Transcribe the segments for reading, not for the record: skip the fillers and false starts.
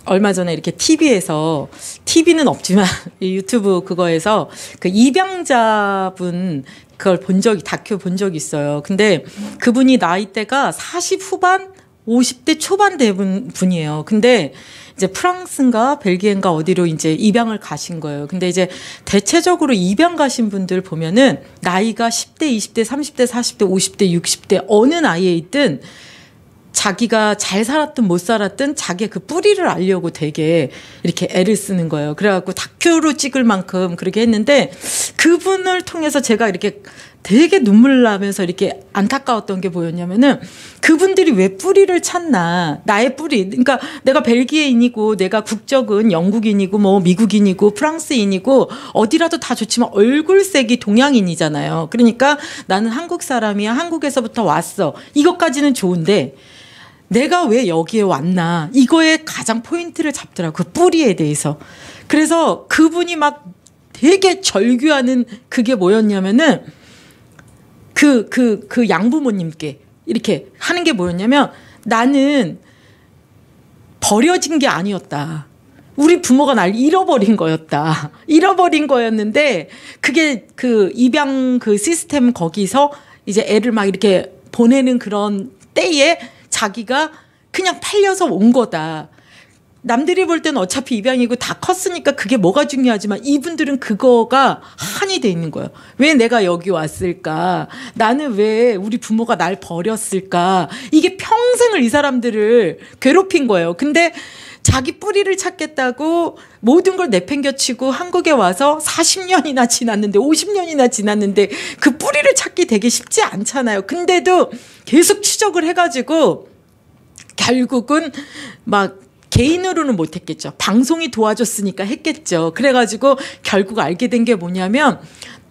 얼마 전에 이렇게 TV는 없지만 유튜브 그거에서 그 입양자분 그걸 다큐 본 적이 있어요. 근데 그분이 나이대가 40 후반, 50대 초반 된 분이에요. 근데 이제 프랑스인가 벨기에인가 어디로 이제 입양을 가신 거예요. 근데 이제 대체적으로 입양 가신 분들 보면은 나이가 10대, 20대, 30대, 40대, 50대, 60대 어느 나이에 있든 자기가 잘 살았든 못 살았든 자기의 그 뿌리를 알려고 되게 이렇게 애를 쓰는 거예요. 그래갖고 다큐로 찍을 만큼 그렇게 했는데 그분을 통해서 제가 이렇게 되게 눈물 나면서 이렇게 안타까웠던 게 뭐였냐면은 그분들이 왜 뿌리를 찾나. 나의 뿌리. 그러니까 내가 벨기에인이고 내가 국적은 영국인이고 뭐 미국인이고 프랑스인이고 어디라도 다 좋지만 얼굴색이 동양인이잖아요. 그러니까 나는 한국 사람이야. 한국에서부터 왔어. 이것까지는 좋은데 내가 왜 여기에 왔나. 이거에 가장 포인트를 잡더라고요. 그 뿌리에 대해서. 그래서 그분이 막 되게 절규하는 그게 뭐였냐면은 그 양부모님께 이렇게 하는 게 뭐였냐면 나는 버려진 게 아니었다. 우리 부모가 날 잃어버린 거였다. 잃어버린 거였는데 그게 그 입양 그 시스템 거기서 이제 애를 막 이렇게 보내는 그런 때에 자기가 그냥 팔려서 온 거다. 남들이 볼 때는 어차피 입양이고 다 컸으니까 그게 뭐가 중요하지만 이분들은 그거가 한이 돼 있는 거예요. 왜 내가 여기 왔을까? 나는 왜 우리 부모가 날 버렸을까? 이게 평생을 이 사람들을 괴롭힌 거예요. 근데 자기 뿌리를 찾겠다고 모든 걸 내팽겨치고 한국에 와서 40년이나 지났는데 50년이나 지났는데 그 뿌리를 찾기 되게 쉽지 않잖아요. 근데도 계속 추적을 해가지고 결국은 막 개인으로는 못했겠죠. 방송이 도와줬으니까 했겠죠. 그래가지고 결국 알게 된 게 뭐냐면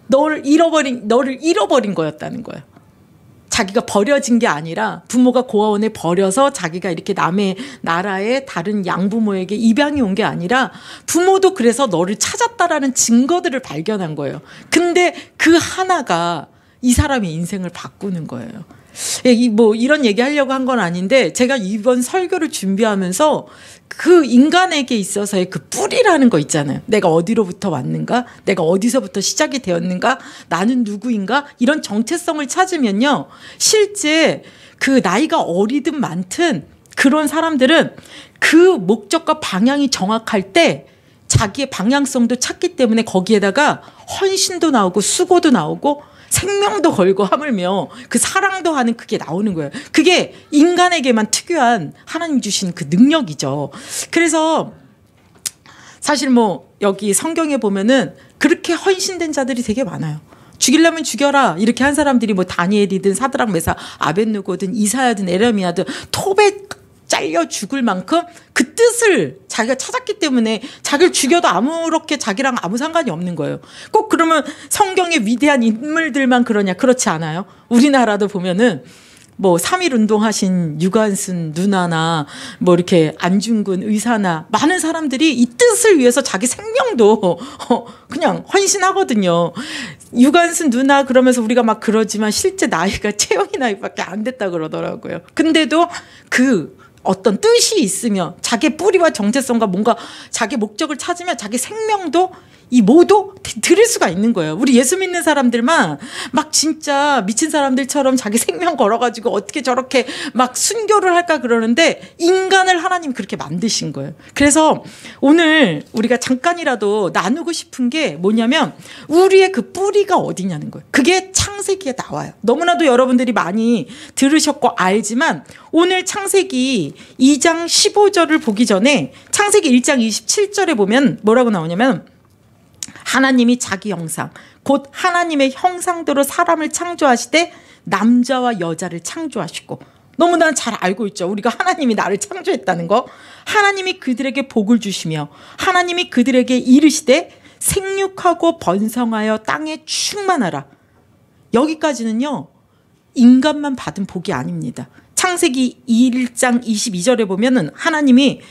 너를 잃어버린 거였다는 거예요. 자기가 버려진 게 아니라 부모가 고아원에 버려서 자기가 이렇게 남의 나라의 다른 양부모에게 입양이 온 게 아니라 부모도 그래서 너를 찾았다라는 증거들을 발견한 거예요. 근데 그 하나가 이 사람의 인생을 바꾸는 거예요. 뭐 이런 얘기 하려고 한 건 아닌데 제가 이번 설교를 준비하면서 그 인간에게 있어서의 그 뿌리라는 거 있잖아요. 내가 어디로부터 왔는가? 내가 어디서부터 시작이 되었는가? 나는 누구인가? 이런 정체성을 찾으면요. 실제 그 나이가 어리든 많든 그런 사람들은 그 목적과 방향이 정확할 때 자기의 방향성도 찾기 때문에 거기에다가 헌신도 나오고 수고도 나오고 생명도 걸고 하물며 그 사랑도 하는 그게 나오는 거예요. 그게 인간에게만 특유한 하나님 주신 그 능력이죠. 그래서 사실 뭐 여기 성경에 보면은 그렇게 헌신된 자들이 되게 많아요. 죽이려면 죽여라 이렇게 한 사람들이 뭐 다니엘이든 사드락 메사 아벳느고든 이사야든 에레미야든 톱에 잘려 죽을 만큼 그 뜻을 자기가 찾았기 때문에 자기를 죽여도 아무렇게 자기랑 아무 상관이 없는 거예요. 꼭 그러면 성경의 위대한 인물들만 그러냐? 그렇지 않아요. 우리나라도 보면은 뭐 3.1 운동하신 유관순 누나나 뭐 이렇게 안중근 의사나 많은 사람들이 이 뜻을 위해서 자기 생명도 그냥 헌신하거든요. 유관순 누나 그러면서 우리가 막 그러지만 실제 나이가 채영이 나이밖에 안 됐다 그러더라고요. 근데도 그 어떤 뜻이 있으면 자기 뿌리와 정체성과 뭔가 자기 목적을 찾으면 자기 생명도 이 모두 드릴 수가 있는 거예요. 우리 예수 믿는 사람들만 막 진짜 미친 사람들처럼 자기 생명 걸어가지고 어떻게 저렇게 막 순교를 할까 그러는데 인간을 하나님 그렇게 만드신 거예요. 그래서 오늘 우리가 잠깐이라도 나누고 싶은 게 뭐냐면 우리의 그 뿌리가 어디냐는 거예요. 그게 창세기에 나와요. 너무나도 여러분들이 많이 들으셨고 알지만 오늘 창세기 2장 15절을 보기 전에 창세기 1장 27절에 보면 뭐라고 나오냐면 하나님이 자기 형상 곧 하나님의 형상대로 사람을 창조하시되 남자와 여자를 창조하시고 너무나 잘 알고 있죠. 우리가 하나님이 나를 창조했다는 거. 하나님이 그들에게 복을 주시며 하나님이 그들에게 이르시되 생육하고 번성하여 땅에 충만하라. 여기까지는요. 인간만 받은 복이 아닙니다. 창세기 1장 22절에 보면은 하나님이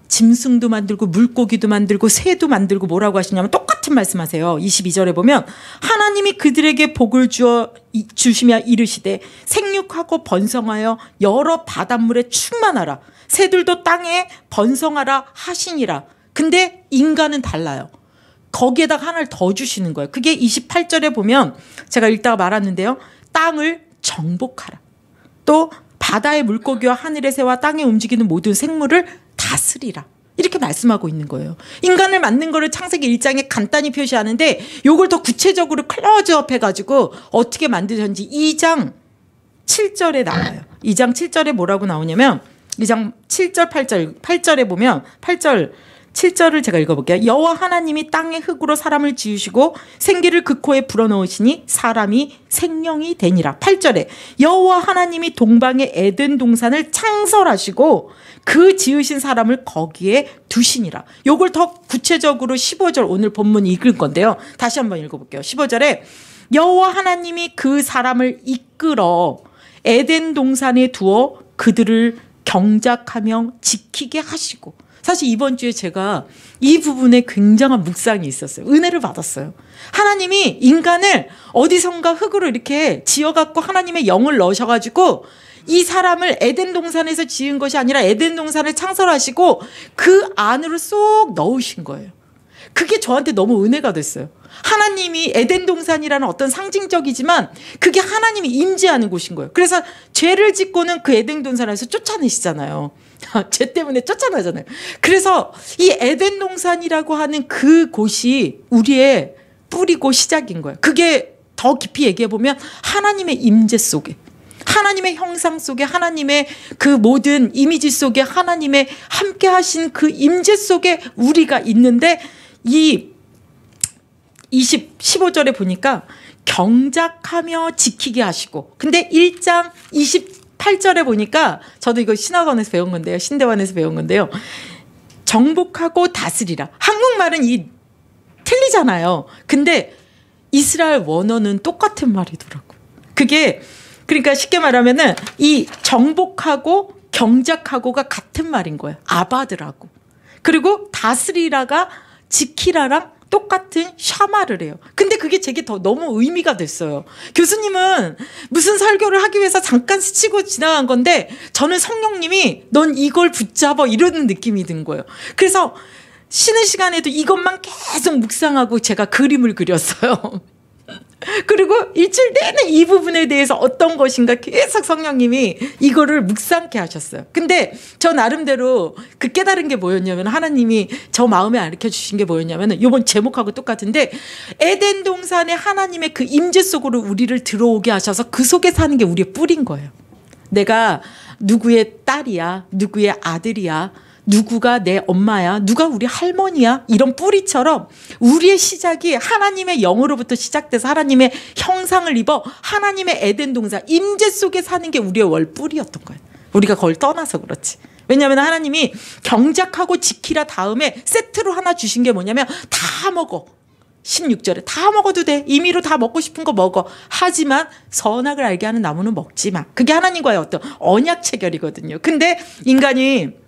짐승도 만들고 물고기도 만들고 새도 만들고 뭐라고 하시냐면 똑같은 똑같은 말씀하세요. 22절에 보면 하나님이 그들에게 복을 주시며 이르시되 생육하고 번성하여 여러 바닷물에 충만하라. 새들도 땅에 번성하라 하시니라. 근데 인간은 달라요. 거기에다가 하나를 더 주시는 거예요. 그게 28절에 보면 제가 읽다가 말았는데요. 땅을 정복하라. 또 바다의 물고기와 하늘의 새와 땅에 움직이는 모든 생물을 다스리라. 이렇게 말씀하고 있는 거예요. 인간을 만든 거를 창세기 1장에 간단히 표시하는데 이걸 더 구체적으로 클로즈업 해가지고 어떻게 만드셨는지 2장 7절에 나와요. 2장 7절에 뭐라고 나오냐면 2장 7절 8절에 보면 8절 7절을 제가 읽어볼게요. 여호와 하나님이 땅의 흙으로 사람을 지으시고 생기를 그 코에 불어넣으시니 사람이 생명이 되니라. 8절에 여호와 하나님이 동방의 에덴 동산을 창설하시고 그 지으신 사람을 거기에 두시니라. 요걸 더 구체적으로 15절 오늘 본문 읽을 건데요. 다시 한번 읽어볼게요. 15절에 여호와 하나님이 그 사람을 이끌어 에덴 동산에 두어 그들을 경작하며 지키게 하시고. 사실 이번 주에 제가 이 부분에 굉장한 묵상이 있었어요. 은혜를 받았어요. 하나님이 인간을 어디선가 흙으로 이렇게 지어갖고 하나님의 영을 넣으셔가지고 이 사람을 에덴 동산에서 지은 것이 아니라 에덴 동산을 창설하시고 그 안으로 쏙 넣으신 거예요. 그게 저한테 너무 은혜가 됐어요. 하나님이 에덴 동산이라는 어떤 상징적이지만 그게 하나님이 임재하는 곳인 거예요. 그래서 죄를 짓고는 그 에덴 동산에서 쫓아내시잖아요. 죄 때문에 쫓아나잖아요. 그래서 이 에덴 동산이라고 하는 그 곳이 우리의 뿌리고 시작인 거예요. 그게 더 깊이 얘기해 보면 하나님의 임재 속에, 하나님의 형상 속에, 하나님의 그 모든 이미지 속에, 하나님의 함께 하신 그 임재 속에 우리가 있는데 이 15절에 보니까 경작하며 지키게 하시고, 근데 1장 28절에 보니까 저도 이거 신학원에서 배운 건데요. 신대원에서 배운 건데요. 정복하고 다스리라. 한국말은 틀리잖아요. 근데 이스라엘 원어는 똑같은 말이더라고요. 그게 그러니까 쉽게 말하면은 이 정복하고 경작하고가 같은 말인 거예요. 아바드라고. 그리고 다스리라가 지키라랑 똑같은 샤마를 해요. 근데 그게 제게 더 너무 의미가 됐어요. 교수님은 무슨 설교를 하기 위해서 잠깐 스치고 지나간 건데 저는 성령님이 넌 이걸 붙잡아 이러는 느낌이 든 거예요. 그래서 쉬는 시간에도 이것만 계속 묵상하고 제가 그림을 그렸어요. 그리고 일주일 내내 이 부분에 대해서 어떤 것인가 계속 성령님이 이거를 묵상케 하셨어요. 근데 저 나름대로 그 깨달은 게 뭐였냐면 하나님이 저 마음에 가르쳐 주신 게 뭐였냐면 이번 제목하고 똑같은데 에덴 동산에 하나님의 그 임재 속으로 우리를 들어오게 하셔서 그 속에 사는 게 우리의 뿌리인 거예요. 내가 누구의 딸이야, 누구의 아들이야, 누구가 내 엄마야, 누가 우리 할머니야, 이런 뿌리처럼 우리의 시작이 하나님의 영으로부터 시작돼서 하나님의 형상을 입어 하나님의 에덴 동산 임재 속에 사는 게 우리의 월 뿌리였던 거예요. 우리가 그걸 떠나서 그렇지. 왜냐하면 하나님이 경작하고 지키라 다음에 세트로 하나 주신 게 뭐냐면 다 먹어. 16절에 다 먹어도 돼. 임의로 다 먹고 싶은 거 먹어. 하지만 선악을 알게 하는 나무는 먹지 마. 그게 하나님과의 어떤 언약 체결이거든요. 근데 인간이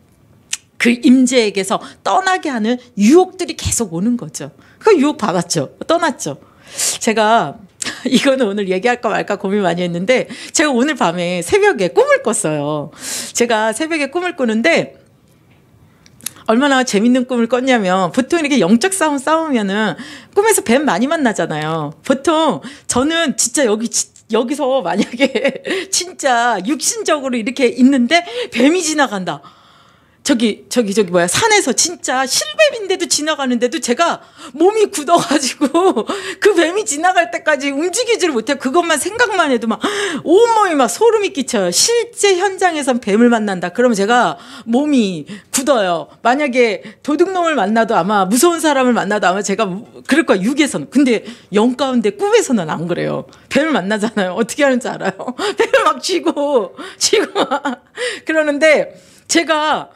그 임재에게서 떠나게 하는 유혹들이 계속 오는 거죠. 그 유혹 받았죠. 떠났죠. 제가 이거는 오늘 얘기할까 말까 고민 많이 했는데 제가 오늘 밤에 새벽에 꿈을 꿨어요. 제가 새벽에 꿈을 꾸는데 얼마나 재밌는 꿈을 꿨냐면 보통 이렇게 영적 싸움 싸우면은 꿈에서 뱀 많이 만나잖아요. 보통 저는 진짜 여기서 만약에 진짜 육신적으로 이렇게 있는데 뱀이 지나간다. 저기 뭐야 산에서 진짜 실뱀인데도 지나가는데도 제가 몸이 굳어가지고 그 뱀이 지나갈 때까지 움직이지를 못해요. 그것만 생각만 해도 막 온몸이 막 소름이 끼쳐요. 실제 현장에선 뱀을 만난다. 그러면 제가 몸이 굳어요. 만약에 도둑놈을 만나도 아마 무서운 사람을 만나도 아마 제가 그럴 거야. 육에서는. 근데 영 가운데 꿈에서는 안 그래요. 뱀을 만나잖아요. 어떻게 하는지 알아요? 뱀을 막 쥐고 막 그러는데 제가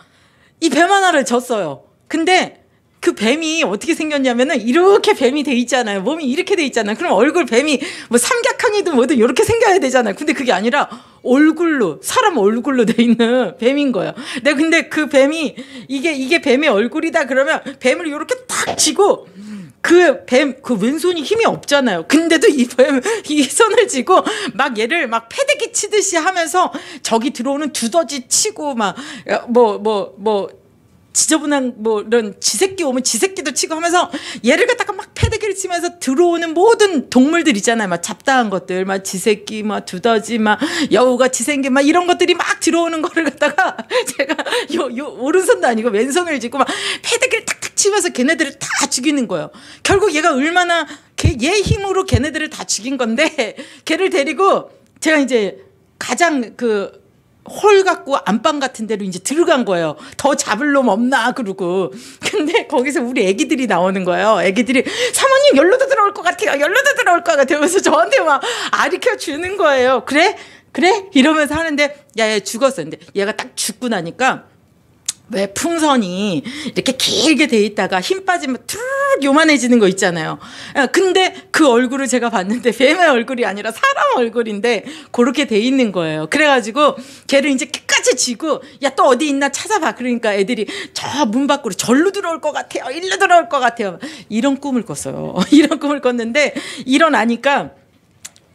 이 뱀 하나를 졌어요. 근데 그 뱀이 어떻게 생겼냐면은 이렇게 뱀이 돼 있잖아요. 몸이 이렇게 돼 있잖아요. 그럼 얼굴 뱀이 뭐 삼각형이든 뭐든 이렇게 생겨야 되잖아요. 근데 그게 아니라 얼굴로 사람 얼굴로 돼 있는 뱀인 거예요. 네, 근데 그 뱀이 이게 뱀의 얼굴이다 그러면 뱀을 이렇게 탁 쥐고 그 뱀, 그 왼손이 힘이 없잖아요. 근데도 이 뱀, 이 손을 쥐고 막 얘를 막 패대기 치듯이 하면서 저기 들어오는 두더지 치고 막 지저분한 뭐 이런 쥐새끼 오면 쥐새끼도 치고 하면서 얘를 갖다가 막 패대기를 치면서 들어오는 모든 동물들 있잖아요. 막 잡다한 것들, 막 쥐새끼, 막 두더지, 막 여우같이 생긴 막 이런 것들이 막 들어오는 거를 갖다가 제가 요 오른손도 아니고 왼손을 쥐고 막 패대기를 탁탁 치면서 걔네들을 다 죽이는 거예요. 결국 얘가 얼마나 얘 힘으로 걔네들을 다 죽인 건데 걔를 데리고 제가 이제 가장 홀 갖고 안방 같은 데로 이제 들어간 거예요. 더 잡을 놈 없나 그러고. 근데 거기서 우리 애기들이 나오는 거예요. 애기들이 사모님 열로도 들어올 것 같아요. 열로도 들어올 것 같아요. 그래서 저한테 막 아리켜 주는 거예요. 그래? 이러면서 하는데 얘 죽었어. 근데 얘가 딱 죽고 나니까 왜 풍선이 이렇게 길게 돼 있다가 힘 빠지면 툭 요만해지는 거 있잖아요. 근데 그 얼굴을 제가 봤는데 뱀의 얼굴이 아니라 사람 얼굴인데 그렇게 돼 있는 거예요. 그래가지고 걔를 이제 끝까지 쥐고 야 또 어디 있나 찾아봐. 그러니까 애들이 저 문 밖으로 절로 들어올 것 같아요. 일로 들어올 것 같아요. 이런 꿈을 꿨어요. 이런 꿈을 꿨는데 일어나니까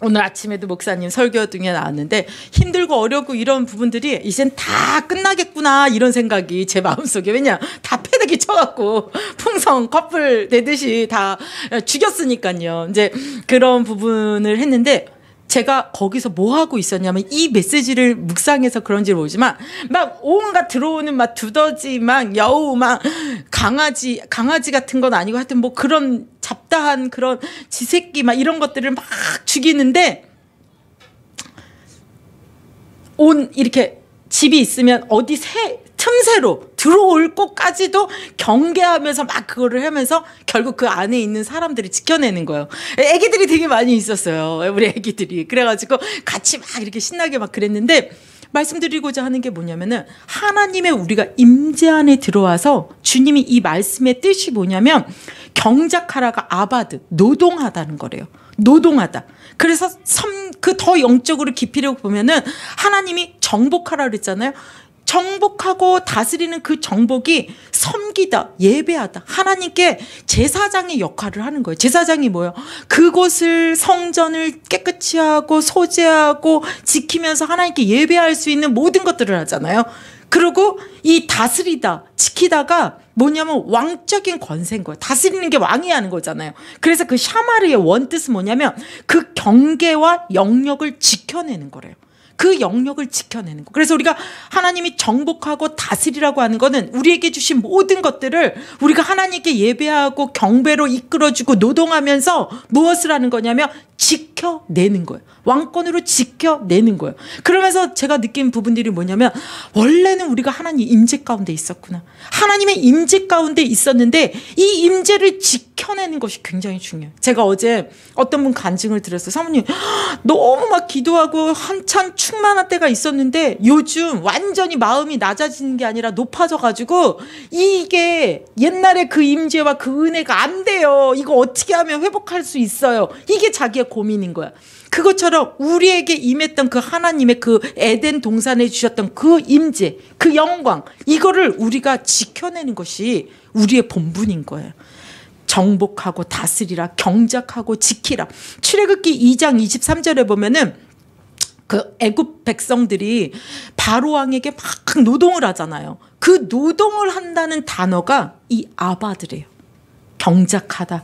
오늘 아침에도 목사님 설교 중에 나왔는데 힘들고 어렵고 이런 부분들이 이젠 다 끝나겠구나 이런 생각이 제 마음속에 왜냐 다 패대기 쳐갖고 풍선 커플 되듯이 다 죽였으니까요. 이제 그런 부분을 했는데 제가 거기서 뭐 하고 있었냐면 이 메시지를 묵상해서 그런지 모르지만 막 온갖 들어오는 막 두더지 막 여우 막 강아지 같은 건 아니고 하여튼 뭐 그런 잡다한 그런 쥐새끼 막 이런 것들을 막 죽이는데 이렇게 집이 있으면 어디 틈새로 들어올 것까지도 경계하면서 막 그거를 하면서 결국 그 안에 있는 사람들이 지켜내는 거예요. 애기들이 되게 많이 있었어요. 우리 애기들이. 그래가지고 같이 막 이렇게 신나게 막 그랬는데 말씀드리고자 하는 게 뭐냐면은 하나님의 우리가 임재 안에 들어와서 주님이 이 말씀의 뜻이 뭐냐면 경작하라가 아바드, 노동하다는 거래요. 노동하다. 그래서 그 더 영적으로 깊이를 보면은 하나님이 정복하라 그랬잖아요. 정복하고 다스리는 그 정복이 섬기다, 예배하다. 하나님께 제사장의 역할을 하는 거예요. 제사장이 뭐예요? 그곳을 성전을 깨끗이 하고 소재하고 지키면서 하나님께 예배할 수 있는 모든 것들을 하잖아요. 그리고 이 다스리다, 지키다가 뭐냐면 왕적인 권세인 거예요. 다스리는 게 왕이 하는 거잖아요. 그래서 그 샤마르의 원뜻은 뭐냐면 그 경계와 영역을 지켜내는 거래요. 그 영역을 지켜내는 거. 그래서 우리가 하나님이 정복하고 다스리라고 하는 거는 우리에게 주신 모든 것들을 우리가 하나님께 예배하고 경배로 이끌어주고 노동하면서 무엇을 하는 거냐면 지켜내는 거예요. 왕권으로 지켜내는 거예요. 그러면서 제가 느낀 부분들이 뭐냐면 원래는 우리가 하나님 임재 가운데 있었구나. 하나님의 임재 가운데 있었는데 이 임재를 지켜내는 것이 굉장히 중요해요. 제가 어제 어떤 분 간증을 들었어요. 사모님 너무 막 기도하고 한참 충만한 때가 있었는데 요즘 완전히 마음이 낮아지는 게 아니라 높아져가지고 이게 옛날에 그 임재와 그 은혜가 안 돼요. 이거 어떻게 하면 회복할 수 있어요. 이게 자기의 고민인 거야. 그것처럼 우리에게 임했던 그 하나님의 그 에덴 동산에 주셨던 그 임재, 그 영광, 이거를 우리가 지켜내는 것이 우리의 본분인 거예요. 정복하고 다스리라, 경작하고 지키라. 출애굽기 2장 23절에 보면은 그 애굽 백성들이 바로 왕에게 막 노동을 하잖아요. 그 노동을 한다는 단어가 이 아바드래요. 경작하다,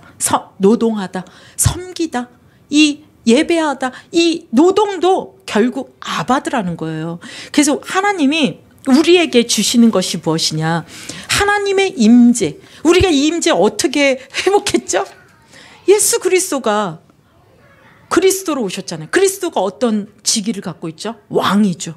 노동하다, 섬기다, 이 예배하다, 이 노동도 결국 아바드라는 거예요. 그래서 하나님이 우리에게 주시는 것이 무엇이냐? 하나님의 임재. 우리가 이 임재 어떻게 회복했죠? 예수 그리스도가 그리스도로 오셨잖아요. 그리스도가 어떤 직위를 갖고 있죠? 왕이죠.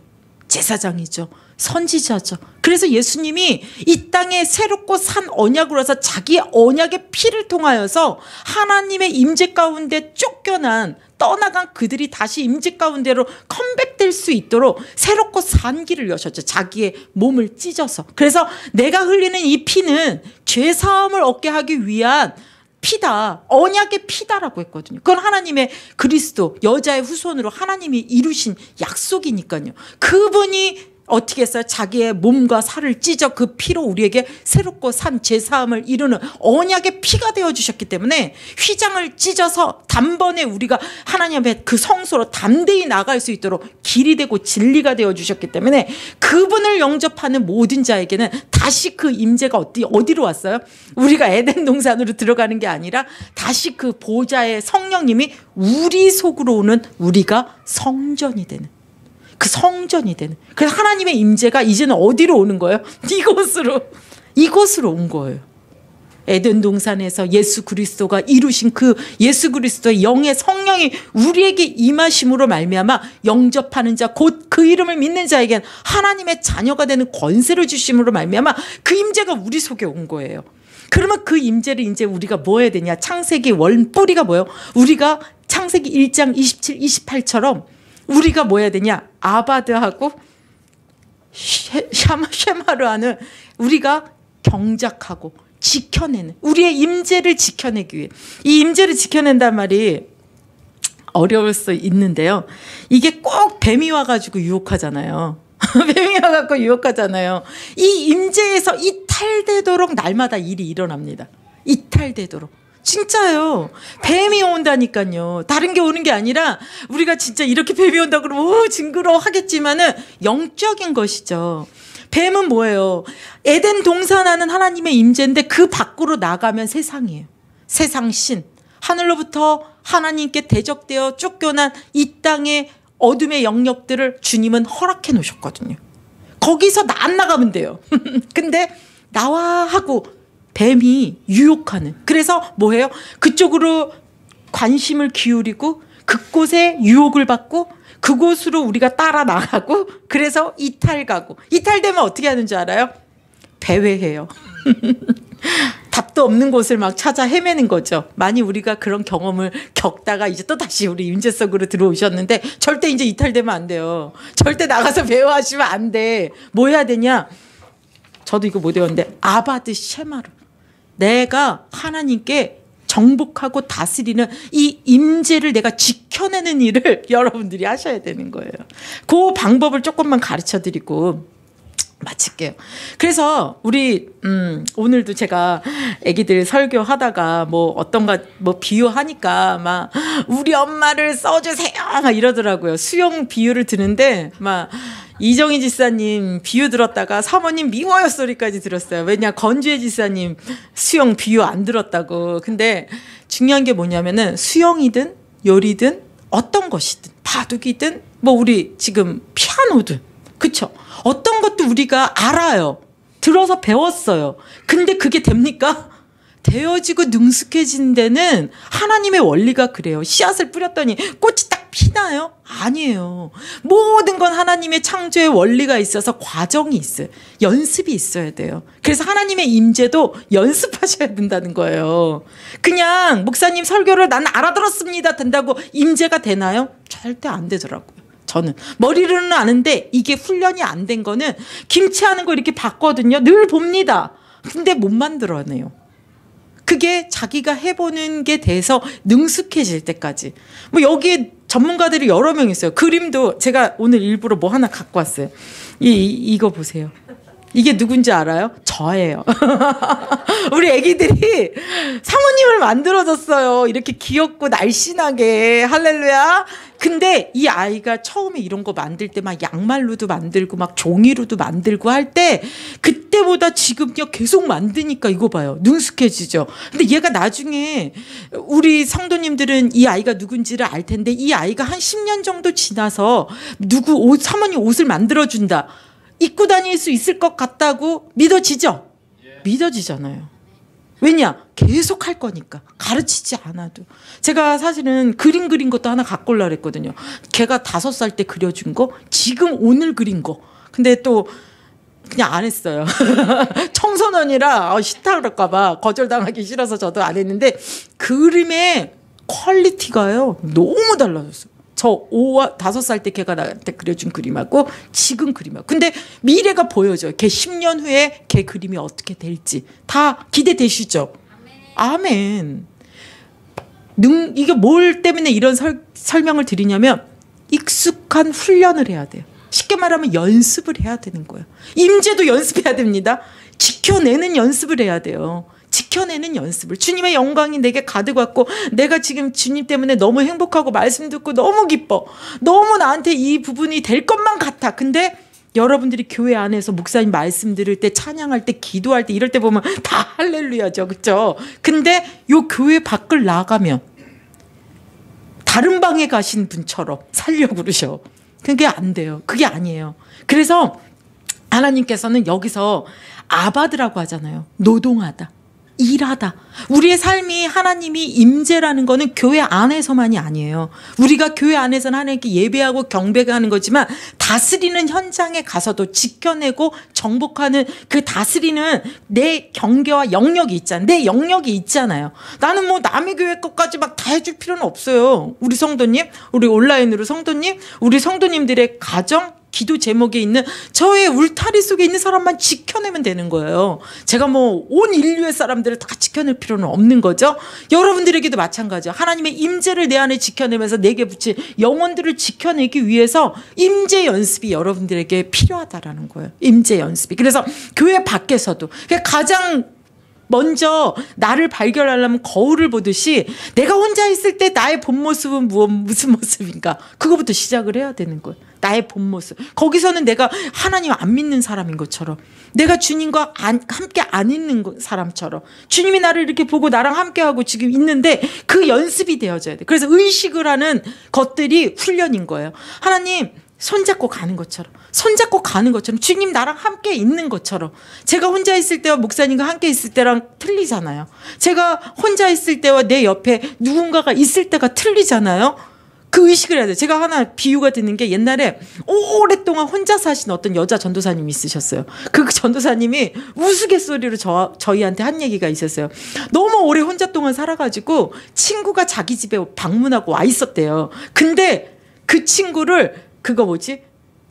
제사장이죠. 선지자죠. 그래서 예수님이 이 땅에 새롭고 산 언약으로 해서 자기의 언약의 피를 통하여서 하나님의 임재 가운데 쫓겨난 떠나간 그들이 다시 임재 가운데로 컴백될 수 있도록 새롭고 산 길을 여셨죠. 자기의 몸을 찢어서. 그래서 내가 흘리는 이 피는 죄 사함을 얻게 하기 위한 피다. 언약의 피다라고 했거든요. 그건 하나님의 그리스도 여자의 후손으로 하나님이 이루신 약속이니까요. 그분이 어떻게 했어요? 자기의 몸과 살을 찢어 그 피로 우리에게 새롭고 산 제사함을 이루는 언약의 피가 되어주셨기 때문에 휘장을 찢어서 단번에 우리가 하나님의 그 성소로 담대히 나갈 수 있도록 길이 되고 진리가 되어주셨기 때문에 그분을 영접하는 모든 자에게는 다시 그 임재가 어디로 왔어요? 우리가 에덴 동산으로 들어가는 게 아니라 다시 그 보좌의 성령님이 우리 속으로 오는 우리가 성전이 되는, 그 성전이 되는. 그래서 하나님의 임재가 이제는 어디로 오는 거예요? 이곳으로 온 거예요. 에덴 동산에서 예수 그리스도가 이루신 그 예수 그리스도의 영의 성령이 우리에게 임하심으로 말미암아 영접하는 자 곧 그 이름을 믿는 자에겐 하나님의 자녀가 되는 권세를 주심으로 말미암아 그 임재가 우리 속에 온 거예요. 그러면 그 임재를 이제 우리가 뭐 해야 되냐? 창세기 원뿌리가 뭐예요? 우리가 창세기 1장 27, 28처럼 우리가 뭐 해야 되냐? 아바드하고 쉐마를 하는 우리가 경작하고 지켜내는, 우리의 임재를 지켜내기 위해. 이 임재를 지켜낸단 말이 어려울 수 있는데요. 이게 꼭 뱀이 와가지고 유혹하잖아요. 뱀이 와갖고 유혹하잖아요. 이 임재에서 이탈되도록 날마다 일이 일어납니다. 이탈되도록. 진짜요. 뱀이 온다니까요. 다른 게 오는 게 아니라 우리가 진짜 이렇게 뱀이 온다 그러면 오 징그러워 하겠지만은 영적인 것이죠. 뱀은 뭐예요? 에덴 동산하는 하나님의 임재인데 그 밖으로 나가면 세상이에요. 세상 신. 하늘로부터 하나님께 대적되어 쫓겨난 이 땅의 어둠의 영역들을 주님은 허락해 놓으셨거든요. 거기서 안 나가면 돼요. 근데 나와 하고 뱀이 유혹하는. 그래서 뭐예요? 그쪽으로 관심을 기울이고 그곳에 유혹을 받고 그곳으로 우리가 따라 나가고 그래서 이탈가고. 이탈되면 어떻게 하는 줄 알아요? 배회해요. 답도 없는 곳을 막 찾아 헤매는 거죠. 많이 우리가 그런 경험을 겪다가 이제 또 다시 우리 임재 속으로 들어오셨는데 절대 이제 이탈되면 안 돼요. 절대 나가서 배회하시면 안 돼. 뭐 해야 되냐? 저도 이거 못 외웠는데 아바드 쉐마르. 내가 하나님께 정복하고 다스리는 이 임재를 내가 지켜내는 일을 여러분들이 하셔야 되는 거예요. 그 방법을 조금만 가르쳐드리고 마칠게요. 그래서 우리 오늘도 제가 애기들 설교하다가 뭐 어떤가 뭐 비유하니까 막 우리 엄마를 써주세요 막 이러더라고요. 수영 비유를 드는데 막 이정희 지사님 비유 들었다가 사모님 미워요 소리까지 들었어요. 왜냐 건주혜 지사님 수영 비유 안 들었다고. 근데 중요한 게 뭐냐면은 수영이든 요리든 어떤 것이든 바둑이든 뭐 우리 지금 피아노든 그쵸? 어떤 것도 우리가 알아요. 들어서 배웠어요. 근데 그게 됩니까? 되어지고 능숙해진 데는 하나님의 원리가 그래요. 씨앗을 뿌렸더니 꽃이 딱 피나요? 아니에요. 모든 건 하나님의 창조의 원리가 있어서 과정이 있어요. 연습이 있어야 돼요. 그래서 하나님의 임재도 연습하셔야 된다는 거예요. 그냥 목사님 설교를 난 알아들었습니다 된다고 임재가 되나요? 절대 안 되더라고요. 저는 머리로는 아는데 이게 훈련이 안 된 거는 김치하는 거 이렇게 봤거든요. 늘 봅니다. 근데 못 만들어내요. 그게 자기가 해보는 게 돼서 능숙해질 때까지. 뭐 여기에 전문가들이 여러 명 있어요. 그림도 제가 오늘 일부러 뭐 하나 갖고 왔어요. 이거 보세요. 이게 누군지 알아요? 저예요. 우리 애기들이 사모님을 만들어줬어요. 이렇게 귀엽고 날씬하게. 할렐루야. 근데 이 아이가 처음에 이런 거 만들 때 막 양말로도 만들고 막 종이로도 만들고 할 때 그때보다 지금요 계속 만드니까 이거 봐요. 능숙해지죠. 근데 얘가 나중에 우리 성도님들은 이 아이가 누군지를 알 텐데 이 아이가 한 10년 정도 지나서 사모님 옷을 만들어준다. 입고 다닐 수 있을 것 같다고 믿어지죠? 믿어지잖아요. 왜냐? 계속 할 거니까. 가르치지 않아도. 제가 사실은 그림 그린 것도 하나 갖고 오려고 그랬거든요. 걔가 5살 때 그려준 거, 지금 오늘 그린 거. 근데 또 그냥 안 했어요. 청소년이라 싫다 그럴까 봐 거절당하기 싫어서 저도 안 했는데 그림의 퀄리티가요. 너무 달라졌어요. 저 5살 때 걔가 나한테 그려준 그림하고 지금 그림하고. 근데 미래가 보여져요. 걔 10년 후에 걔 그림이 어떻게 될지 다 기대되시죠? 아멘. 이게 뭘 때문에 이런 설명을 드리냐면 익숙한 훈련을 해야 돼요. 쉽게 말하면 연습을 해야 되는 거예요. 임재도 연습해야 됩니다. 지켜내는 연습을 해야 돼요. 지켜내는 연습을. 주님의 영광이 내게 가득 왔고 내가 지금 주님 때문에 너무 행복하고 말씀 듣고 너무 기뻐. 너무 나한테 이 부분이 될 것만 같아. 근데 여러분들이 교회 안에서 목사님 말씀 들을 때, 찬양할 때, 기도할 때, 이럴 때 보면 다 할렐루야죠. 그렇죠? 근데 요 교회 밖을 나가면 다른 방에 가신 분처럼 살려고 그러셔. 그게 안 돼요. 그게 아니에요. 그래서 하나님께서는 여기서 아바드라고 하잖아요. 노동하다, 일하다. 우리의 삶이 하나님이 임재라는 거는 교회 안에서만이 아니에요. 우리가 교회 안에서는 하나님께 예배하고 경배하는 거지만 다스리는 현장에 가서도 지켜내고 정복하는 그 다스리는 내 경계와 영역이 있잖아요. 내 영역이 있잖아요. 나는 뭐 남의 교회 것까지 막 다 해줄 필요는 없어요. 우리 성도님, 우리 온라인으로 성도님, 우리 성도님들의 가정, 기도 제목에 있는 저의 울타리 속에 있는 사람만 지켜내면 되는 거예요. 제가 뭐 온 인류의 사람들을 다 지켜낼 필요는 없는 거죠. 여러분들에게도 마찬가지죠. 하나님의 임재를 내 안에 지켜내면서 내게 붙인 영혼들을 지켜내기 위해서 임재 연습이 여러분들에게 필요하다라는 거예요. 임재 연습이. 그래서 교회 밖에서도 가장 먼저 나를 발견하려면 거울을 보듯이 내가 혼자 있을 때 나의 본 모습은 무슨 모습인가, 그거부터 시작을 해야 되는 거예요. 나의 본 모습. 거기서는 내가 하나님 안 믿는 사람인 것처럼, 내가 주님과 함께 안 있는 사람처럼, 주님이 나를 이렇게 보고 나랑 함께하고 지금 있는데 그 연습이 되어져야 돼. 그래서 의식을 하는 것들이 훈련인 거예요. 하나님 손잡고 가는 것처럼, 손잡고 가는 것처럼, 주님 나랑 함께 있는 것처럼. 제가 혼자 있을 때와 목사님과 함께 있을 때랑 틀리잖아요. 제가 혼자 있을 때와 내 옆에 누군가가 있을 때가 틀리잖아요. 그 의식을 해야 돼요. 제가 하나 비유가 되는 게, 옛날에 오랫동안 혼자 사신 어떤 여자 전도사님이 있으셨어요. 그 전도사님이 우스갯소리로 저희한테 한 얘기가 있었어요. 너무 오래 혼자 동안 살아가지고 친구가 자기 집에 방문하고 와 있었대요. 근데 그 친구를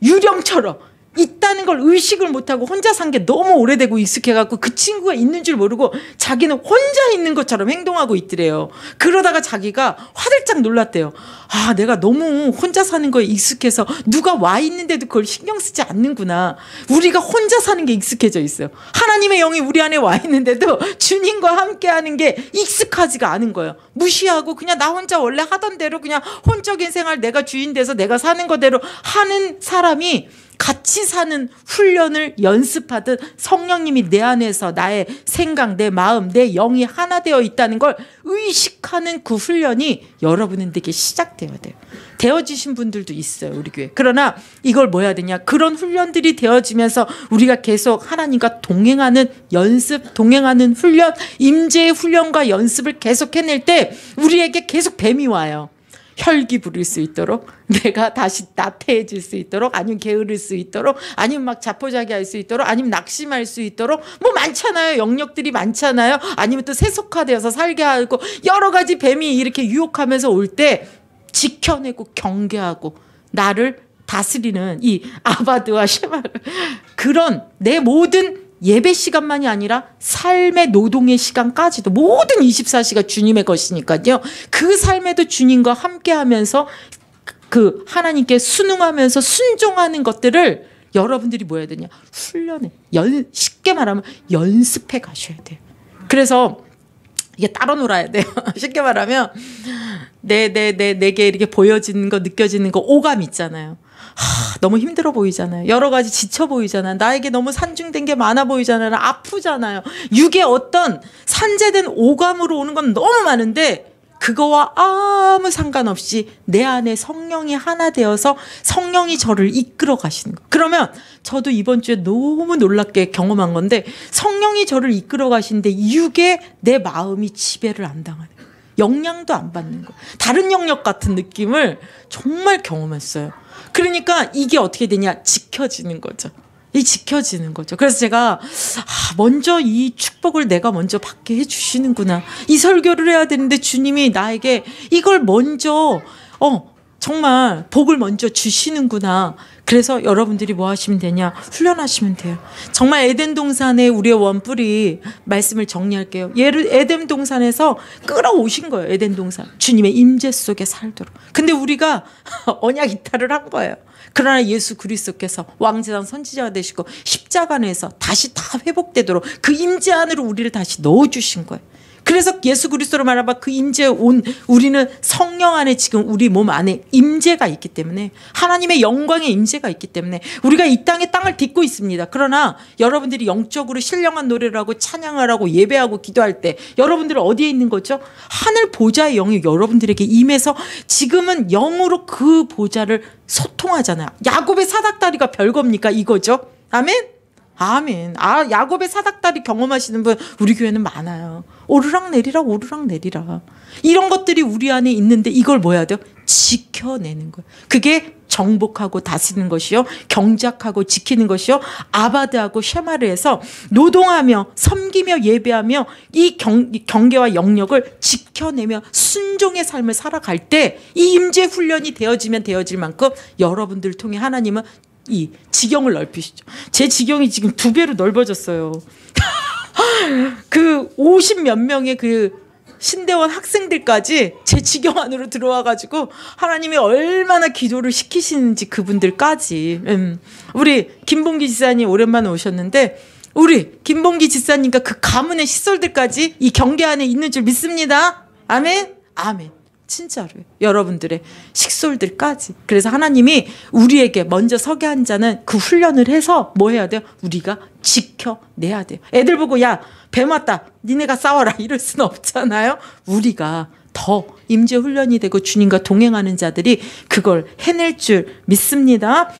유령처럼 있다는 걸 의식을 못하고 혼자 산 게 너무 오래되고 익숙해갖고 그 친구가 있는 줄 모르고 자기는 혼자 있는 것처럼 행동하고 있더래요. 그러다가 자기가 화들짝 놀랐대요. 아, 내가 너무 혼자 사는 거에 익숙해서 누가 와 있는데도 그걸 신경 쓰지 않는구나. 우리가 혼자 사는 게 익숙해져 있어요. 하나님의 영이 우리 안에 와 있는데도 주님과 함께하는 게 익숙하지가 않은 거예요. 무시하고 그냥 나 혼자 원래 하던 대로 그냥 혼적인 생활, 내가 주인 돼서 내가 사는 거대로 하는 사람이 같이 사는 훈련을 연습하듯 성령님이 내 안에서 나의 생각, 내 마음, 내 영이 하나 되어 있다는 걸 의식하는 그 훈련이 여러분에게 시작되어야 돼요. 되어지신 분들도 있어요, 우리 교회. 그러나 이걸 뭐 해야 되냐? 그런 훈련들이 되어지면서 우리가 계속 하나님과 동행하는 연습, 동행하는 훈련, 임재의 훈련과 연습을 계속 해낼 때 우리에게 계속 뱀이 와요. 혈기 부릴 수 있도록, 내가 다시 나태해질 수 있도록, 아니면 게으를 수 있도록, 아니면 막 자포자기할 수 있도록, 아니면 낙심할 수 있도록, 뭐 많잖아요. 영역들이 많잖아요. 아니면 또 세속화되어서 살게 하고 여러 가지 뱀이 이렇게 유혹하면서 올 때 지켜내고 경계하고 나를 다스리는 이 아바드와 쉐마르, 그런 내 모든 예배 시간만이 아니라 삶의 노동의 시간까지도 모든 24시가 주님의 것이니까요. 그 삶에도 주님과 함께하면서 그 하나님께 순응하면서 순종하는 것들을 여러분들이 뭐 해야 되냐? 훈련해. 쉽게 말하면 연습해 가셔야 돼요. 그래서 이게 따로 놀아야 돼요. 쉽게 말하면 내게 이렇게 보여지는 거, 느껴지는 거, 오감 있잖아요. 너무 힘들어 보이잖아요. 여러 가지 지쳐 보이잖아요. 나에게 너무 산중된 게 많아 보이잖아요. 아프잖아요. 육의 어떤 산재된 오감으로 오는 건 너무 많은데 그거와 아무 상관없이 내 안에 성령이 하나 되어서 성령이 저를 이끌어 가시는 거. 그러면 저도 이번 주에 너무 놀랍게 경험한 건데, 성령이 저를 이끌어 가시는데 육에 내 마음이 지배를 안 당하는 거예요. 영향도 안 받는 거예요. 다른 영역 같은 느낌을 정말 경험했어요. 그러니까 이게 어떻게 되냐? 지켜지는 거죠. 이 지켜지는 거죠. 그래서 제가 먼저 이 축복을 내가 먼저 받게 해주시는구나. 이 설교를 해야 되는데 주님이 나에게 이걸 먼저 정말 복을 먼저 주시는구나. 그래서 여러분들이 뭐 하시면 되냐? 훈련하시면 돼요. 정말 에덴 동산의 우리의 원뿔이 말씀을 정리할게요. 에덴 동산에서 끌어오신 거예요. 에덴 동산. 주님의 임재 속에 살도록. 근데 우리가 언약 이탈을 한 거예요. 그러나 예수 그리스도께서 왕제단 선지자가 되시고 십자가 안에서 다시 다 회복되도록 그 임재 안으로 우리를 다시 넣어주신 거예요. 그래서 예수 그리스도로 말하면 그 임재에 온 우리는 성령 안에 지금 우리 몸 안에 임재가 있기 때문에 하나님의 영광의 임재가 있기 때문에 우리가 이 땅에 땅을 딛고 있습니다. 그러나 여러분들이 영적으로 신령한 노래를 하고 찬양을 하고 예배하고 기도할 때 여러분들은 어디에 있는 거죠? 하늘 보좌의 영이 여러분들에게 임해서 지금은 영으로 그 보좌를 소통하잖아요. 야곱의 사닥다리가 별겁니까? 이거죠. 아멘? 아멘. 야곱의 사닥다리 경험하시는 분 우리 교회는 많아요. 오르락내리락 오르락내리락. 이런 것들이 우리 안에 있는데 이걸 뭐 해야 돼요? 지켜내는 거예요. 그게 정복하고 다스리는 것이요. 경작하고 지키는 것이요. 아바드하고 쉐마를 해서 노동하며 섬기며 예배하며 이 경계와 영역을 지켜내며 순종의 삶을 살아갈 때 이 임재 훈련이 되어지면 되어질 만큼 여러분들을 통해 하나님은 이 지경을 넓히시죠. 제 지경이 지금 2배로 넓어졌어요. 그 50몇 명의 그 신대원 학생들까지 제 지경 안으로 들어와가지고 하나님이 얼마나 기도를 시키시는지 그분들까지. 우리 김봉기 지사님 오랜만에 오셨는데 우리 김봉기 지사님과 그 가문의 시설들까지 이 경계 안에 있는 줄 믿습니다. 아멘? 아멘. 진짜로요. 여러분들의 식솔들까지. 그래서 하나님이 우리에게 먼저 서게 한 자는 그 훈련을 해서 뭐 해야 돼요? 우리가 지켜내야 돼요. 애들 보고 야 뱀 왔다 니네가 싸워라 이럴 수는 없잖아요. 우리가 더 임재 훈련이 되고 주님과 동행하는 자들이 그걸 해낼 줄 믿습니다.